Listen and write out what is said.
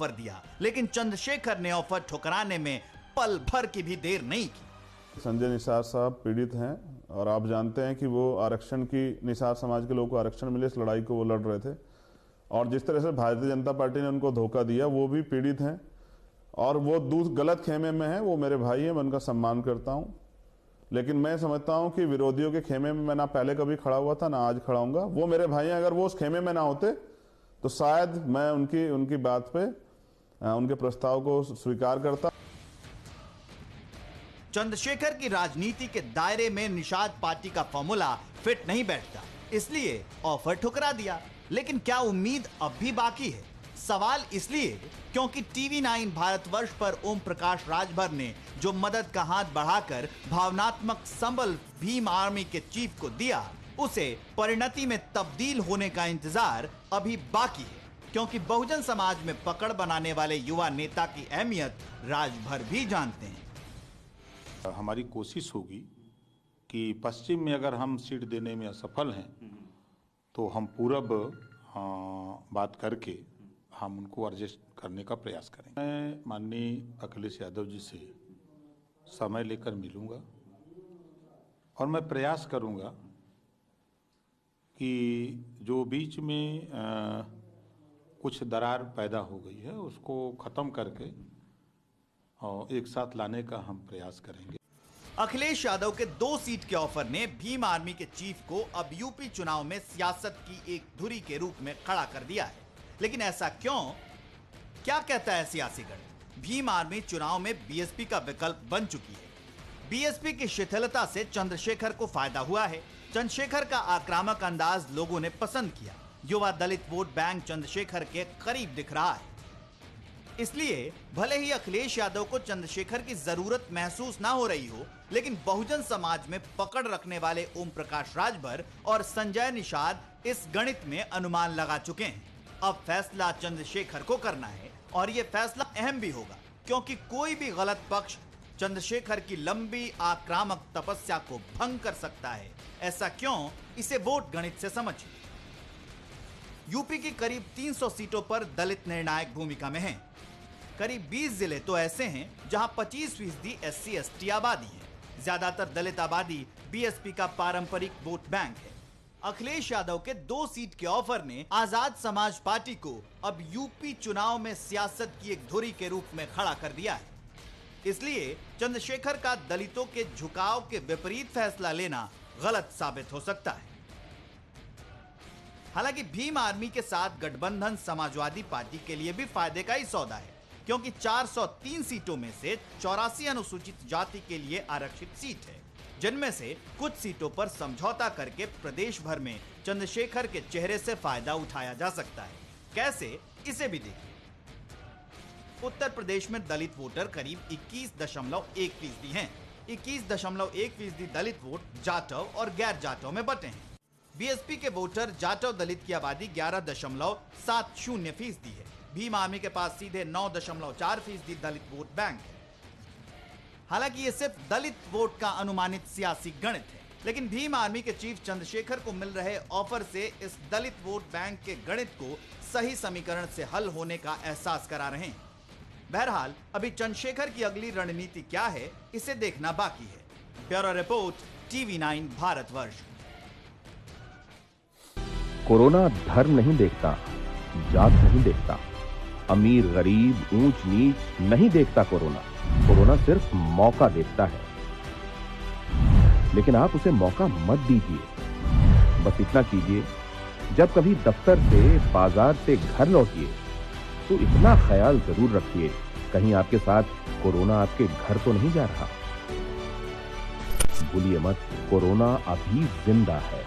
Offer दिया, लेकिन चंद्रशेखर ने ऑफर ठुकराने में पल भर की भी देर नहीं की। संजय निषाद साहब पीड़ित हैं और आप जानते हैं कि वो आरक्षण की, निषाद समाज के लोगों को आरक्षण मिले, इस लड़ाई को वो लड़ रहे थे और जिस तरह से भारतीय जनता पार्टी ने उनको धोखा दिया, वो भी पीड़ित हैं और वो गलत खेमे में है। वो मेरे भाई हैं, मैं उनका सम्मान करता हूं, लेकिन मैं समझता हूं कि विरोधियों के खेमे में मैं ना पहले कभी खड़ा हुआ था ना आज खड़ा हूंगा। वो मेरे भाई हैं, अगर वो उस खेमे में ना होते तो शायद मैं उनकी बात पे, उनके प्रस्ताव को स्वीकार करता। चंद्रशेखर की राजनीति के दायरे में निषाद पार्टी का फॉर्मूला फिट नहीं बैठता, इसलिए ऑफर ठुकरा दिया। लेकिन क्या उम्मीद अब भी बाकी है? सवाल इसलिए क्योंकि टीवी9 भारतवर्ष पर ओम प्रकाश राजभर ने जो मदद का हाथ बढ़ाकर भावनात्मक संबल भीम आर्मी के चीफ को दिया, उसे परिणति में तब्दील होने का इंतजार अभी बाकी है, क्योंकि बहुजन समाज में पकड़ बनाने वाले युवा नेता की अहमियत राजभर भी जानते हैं। हमारी कोशिश होगी कि पश्चिम में अगर हम सीट देने में असफल हैं तो हम पूरब बात करके हम उनको एडजस्ट करने का प्रयास करें। मैं माननीय अखिलेश यादव जी से समय लेकर मिलूंगा और मैं प्रयास करूंगा कि जो बीच में कुछ दरार पैदा हो गई है उसको ख़त्म करके और एक साथ लाने का हम प्रयास करेंगे। अखिलेश यादव के 2 सीट के ऑफर ने भीम आर्मी के चीफ को अब यूपी चुनाव में सियासत की एक धुरी के रूप में खड़ा कर दिया है। लेकिन ऐसा क्यों? क्या कहता है सियासी गण? भीम आर्मी चुनाव में बीएसपी का विकल्प बन चुकी है। बीएसपी की शिथिलता से चंद्रशेखर को फायदा हुआ है। चंद्रशेखर का आक्रामक अंदाज लोगों ने पसंद किया। युवा दलित वोट बैंक चंद्रशेखर के करीब दिख रहा है। इसलिए भले ही अखिलेश यादव को चंद्रशेखर की जरूरत महसूस ना हो रही हो, लेकिन बहुजन समाज में पकड़ रखने वाले ओम प्रकाश राजभर और संजय निषाद इस गणित में अनुमान लगा चुके हैं। अब फैसला चंद्रशेखर को करना है और यह फैसला अहम भी होगा, क्योंकि कोई भी गलत पक्ष चंद्रशेखर की लंबी आक्रामक तपस्या को भंग कर सकता है। ऐसा क्यों? इसे वोट गणित से समझिए। यूपी की करीब 300 सीटों पर दलित निर्णायक भूमिका में हैं। करीब 20 जिले तो ऐसे हैं जहां 25% SC/ST आबादी है। ज्यादातर दलित आबादी बीएसपी का पारंपरिक वोट बैंक है। अखिलेश यादव के 2 सीट के ऑफर ने आजाद समाज पार्टी को अब यूपी चुनाव में सियासत की एक धुरी के रूप में खड़ा कर दिया है। इसलिए चंद्रशेखर का दलितों के झुकाव के विपरीत फैसला लेना गलत साबित हो सकता है। हालांकि भीम आर्मी के साथ गठबंधन समाजवादी पार्टी के लिए भी फायदे का ही सौदा है, क्योंकि 403 सीटों में से 84 अनुसूचित जाति के लिए आरक्षित सीट है, जिनमें से कुछ सीटों पर समझौता करके प्रदेश भर में चंद्रशेखर के चेहरे से फायदा उठाया जा सकता है। कैसे, इसे भी देखिए। उत्तर प्रदेश में दलित वोटर करीब 21.1% हैं। 21.1% दलित वोट जाटव और गैर जाटव में बटे हैं। बीएसपी के वोटर जाटव दलित की आबादी 11.70% है। भीम आर्मी के पास सीधे 9.4% दलित वोट बैंक है। हालांकि ये सिर्फ दलित वोट का अनुमानित सियासी गणित है, लेकिन भीम आर्मी के चीफ चंद्रशेखर को मिल रहे ऑफर से इस दलित वोट बैंक के गणित को सही समीकरण से हल होने का एहसास करा रहे हैं। बहरहाल अभी चंद्रशेखर की अगली रणनीति क्या है, इसे देखना बाकी है। Bureau report, TV9 Bharatvarsh. Corona धर्म नहीं देखता, जात नहीं देखता, अमीर गरीब ऊंच नीच नहीं देखता। कोरोना सिर्फ मौका देखता है, लेकिन आप उसे मौका मत दीजिए। बस इतना कीजिए, जब कभी दफ्तर से, बाजार से घर लौटिए तो इतना ख्याल जरूर रखिए, कहीं आपके साथ कोरोना आपके घर तो नहीं जा रहा। भूलिए मत, कोरोना अभी जिंदा है।